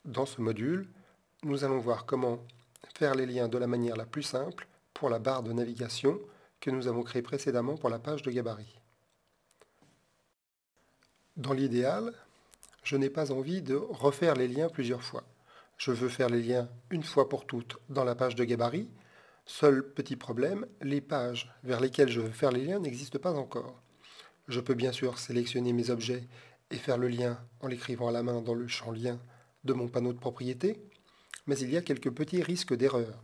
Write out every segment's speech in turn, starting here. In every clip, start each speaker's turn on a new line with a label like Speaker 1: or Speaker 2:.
Speaker 1: Dans ce module, nous allons voir comment faire les liens de la manière la plus simple pour la barre de navigation que nous avons créée précédemment pour la page de gabarit. Dans l'idéal, je n'ai pas envie de refaire les liens plusieurs fois. Je veux faire les liens une fois pour toutes dans la page de gabarit. Seul petit problème, les pages vers lesquelles je veux faire les liens n'existent pas encore. Je peux bien sûr sélectionner mes objets et faire le lien en l'écrivant à la main dans le champ lien de mon panneau de propriété, mais il y a quelques petits risques d'erreur.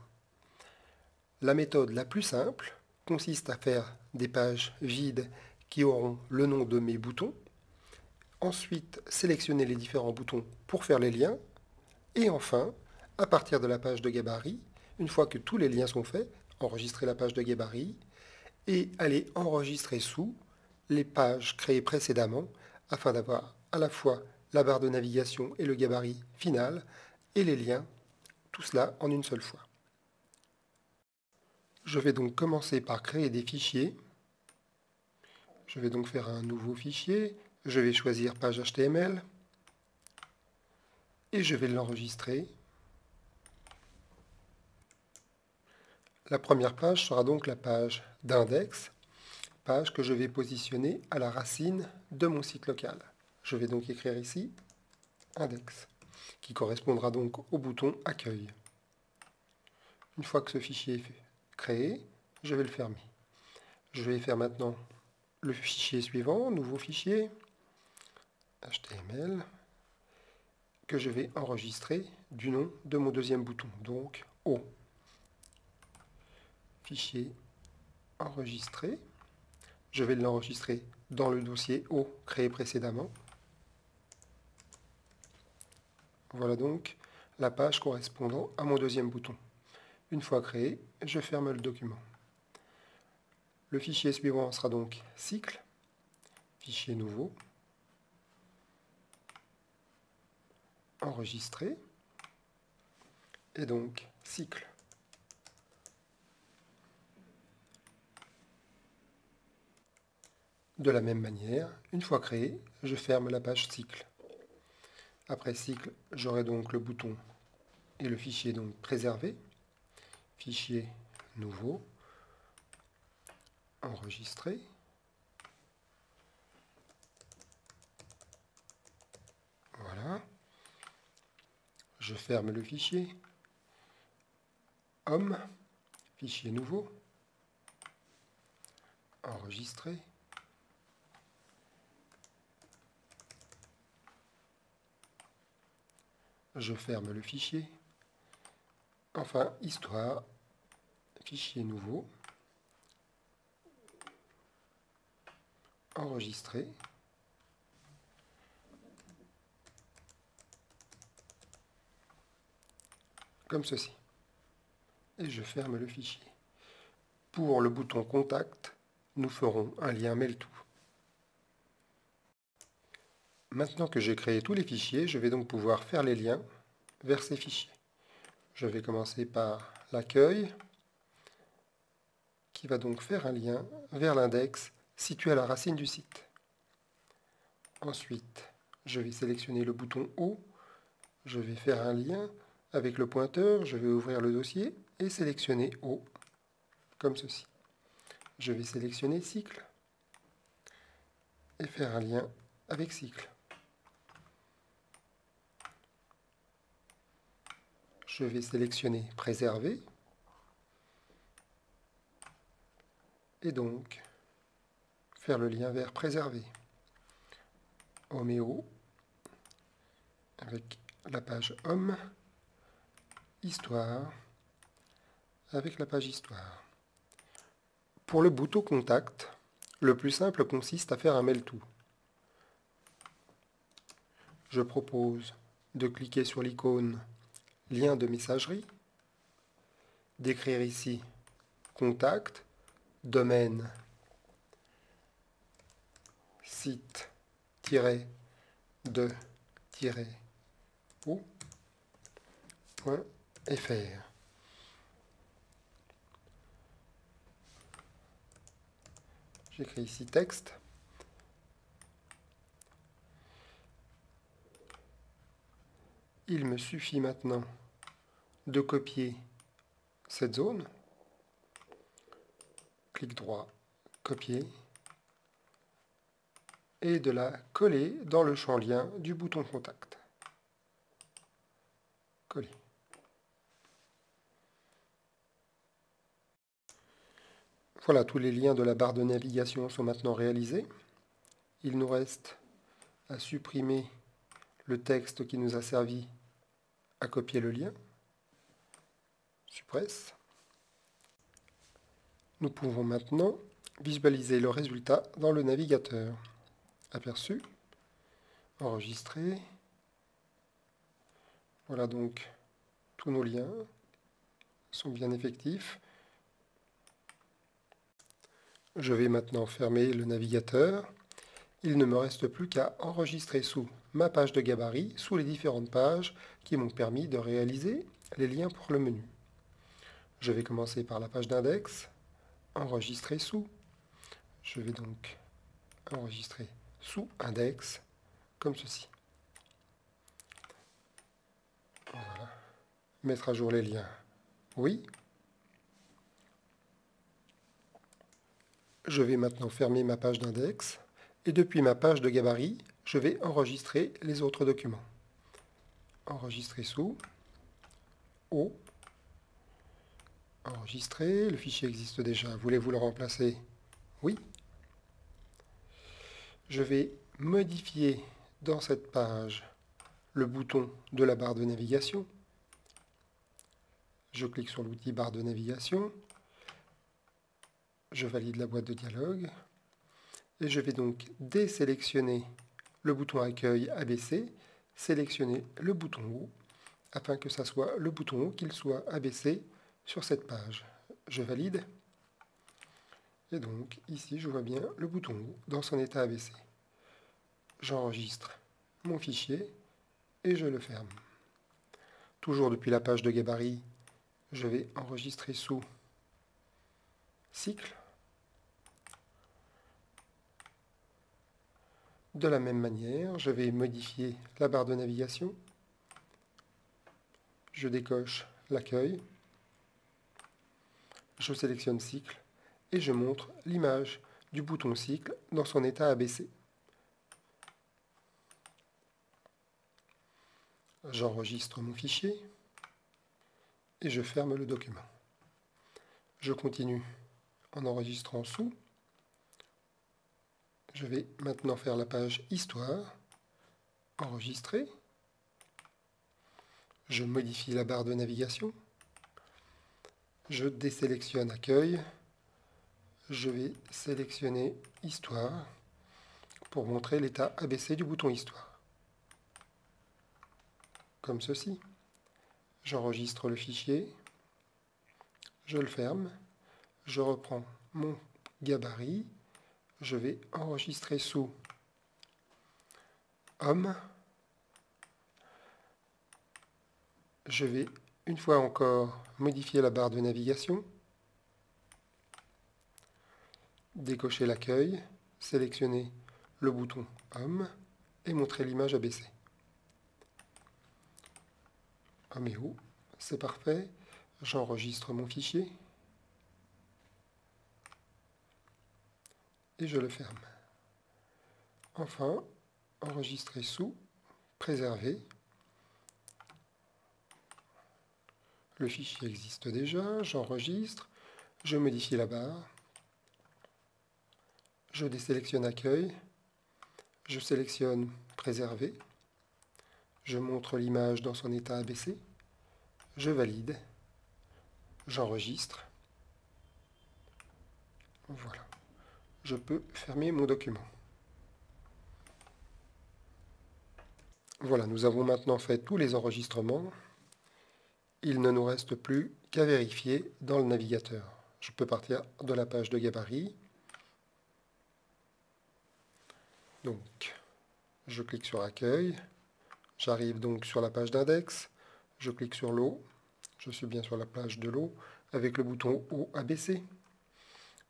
Speaker 1: La méthode la plus simple consiste à faire des pages vides qui auront le nom de mes boutons, ensuite sélectionner les différents boutons pour faire les liens, et enfin, à partir de la page de gabarit, une fois que tous les liens sont faits, enregistrer la page de gabarit et aller enregistrer sous les pages créées précédemment afin d'avoir à la fois la barre de navigation et le gabarit final et les liens, tout cela en une seule fois. Je vais donc commencer par créer des fichiers. Je vais donc faire un nouveau fichier. Je vais choisir page HTML et je vais l'enregistrer. La première page sera donc la page d'index, page que je vais positionner à la racine de mon site local. Je vais donc écrire ici index, qui correspondra donc au bouton accueil. Une fois que ce fichier est créé, je vais le fermer. Je vais faire maintenant le fichier suivant, nouveau fichier, HTML, que je vais enregistrer du nom de mon deuxième bouton, donc O. Fichier enregistré. Je vais l'enregistrer dans le dossier O créé précédemment. Voilà donc la page correspondant à mon deuxième bouton. Une fois créé, je ferme le document. Le fichier suivant sera donc cycle, fichier nouveau, enregistré, et donc cycle. De la même manière, une fois créé, je ferme la page cycle. Après cycle, j'aurai donc le bouton et le fichier donc préservé, fichier nouveau, enregistré, voilà, je ferme le fichier, homme, fichier nouveau, enregistré, je ferme le fichier, enfin histoire, fichier nouveau, enregistré, comme ceci. Et je ferme le fichier. Pour le bouton Contact, nous ferons un lien Mail-to. Maintenant que j'ai créé tous les fichiers, je vais donc pouvoir faire les liens vers ces fichiers. Je vais commencer par l'accueil, qui va donc faire un lien vers l'index situé à la racine du site. Ensuite, je vais sélectionner le bouton O, je vais faire un lien avec le pointeur, je vais ouvrir le dossier et sélectionner O, comme ceci. Je vais sélectionner cycle et faire un lien avec cycle. Je vais sélectionner préserver et donc faire le lien vers préserver. Homme et O avec la page homme, histoire avec la page histoire. Pour le bouton contact, le plus simple consiste à faire un mail-to. Je propose de cliquer sur l'icône lien de messagerie, d'écrire ici contact, domaine, site-de-o.fr. J'écris ici texte. Il me suffit maintenant de copier cette zone. Clic droit, copier. Et de la coller dans le champ lien du bouton contact. Coller. Voilà, tous les liens de la barre de navigation sont maintenant réalisés. Il nous reste à supprimer le texte qui nous a servi à copier le lien. Suppresse. Nous pouvons maintenant visualiser le résultat dans le navigateur. Aperçu, enregistrer. Voilà donc tous nos liens sont bien effectifs. Je vais maintenant fermer le navigateur. Il ne me reste plus qu'à enregistrer sous ma page de gabarit, sous les différentes pages qui m'ont permis de réaliser les liens pour le menu. Je vais commencer par la page d'index, enregistrer sous. Je vais donc enregistrer sous index, comme ceci. Voilà. Mettre à jour les liens. Oui. Je vais maintenant fermer ma page d'index. Et depuis ma page de gabarit, je vais enregistrer les autres documents. Enregistrer sous. O. Enregistrer. Le fichier existe déjà. Voulez-vous le remplacer? Oui. Je vais modifier dans cette page le bouton de la barre de navigation. Je clique sur l'outil barre de navigation. Je valide la boîte de dialogue. Et je vais donc désélectionner le bouton accueil abaissé, sélectionner le bouton haut, afin que ça soit le bouton haut qu'il soit abaissé sur cette page. Je valide. Et donc ici je vois bien le bouton haut dans son état abaissé. J'enregistre mon fichier et je le ferme. Toujours depuis la page de gabarit, je vais enregistrer sous cycle. De la même manière, je vais modifier la barre de navigation. Je décoche l'accueil. Je sélectionne cycle et je montre l'image du bouton cycle dans son état abaissé. J'enregistre mon fichier et je ferme le document. Je continue en enregistrant sous. Je vais maintenant faire la page Histoire, enregistrer. Je modifie la barre de navigation. Je désélectionne Accueil. Je vais sélectionner Histoire pour montrer l'état abaissé du bouton Histoire. Comme ceci. J'enregistre le fichier. Je le ferme. Je reprends mon gabarit. Je vais enregistrer sous Homme. Je vais une fois encore modifier la barre de navigation, décocher l'accueil, sélectionner le bouton Homme et montrer l'image abaissée. Homme et où? C'est parfait. J'enregistre mon fichier et je le ferme. Enfin, enregistrer sous, préserver. Le fichier existe déjà, j'enregistre, je modifie la barre, je désélectionne Accueil, je sélectionne Préserver, je montre l'image dans son état abaissé, je valide, j'enregistre. Voilà, je peux fermer mon document. Voilà, nous avons maintenant fait tous les enregistrements. Il ne nous reste plus qu'à vérifier dans le navigateur. Je peux partir de la page de gabarit. Donc, je clique sur Accueil. J'arrive donc sur la page d'index. Je clique sur l'eau. Je suis bien sur la page de l'eau avec le bouton haut abaissé.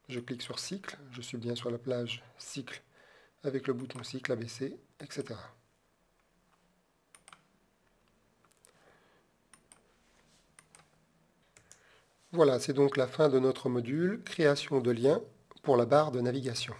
Speaker 1: Je clique sur Cycle. Je suis bien sur la plage Cycle avec le bouton Cycle abaissé, etc. Voilà, c'est donc la fin de notre module création de liens pour la barre de navigation.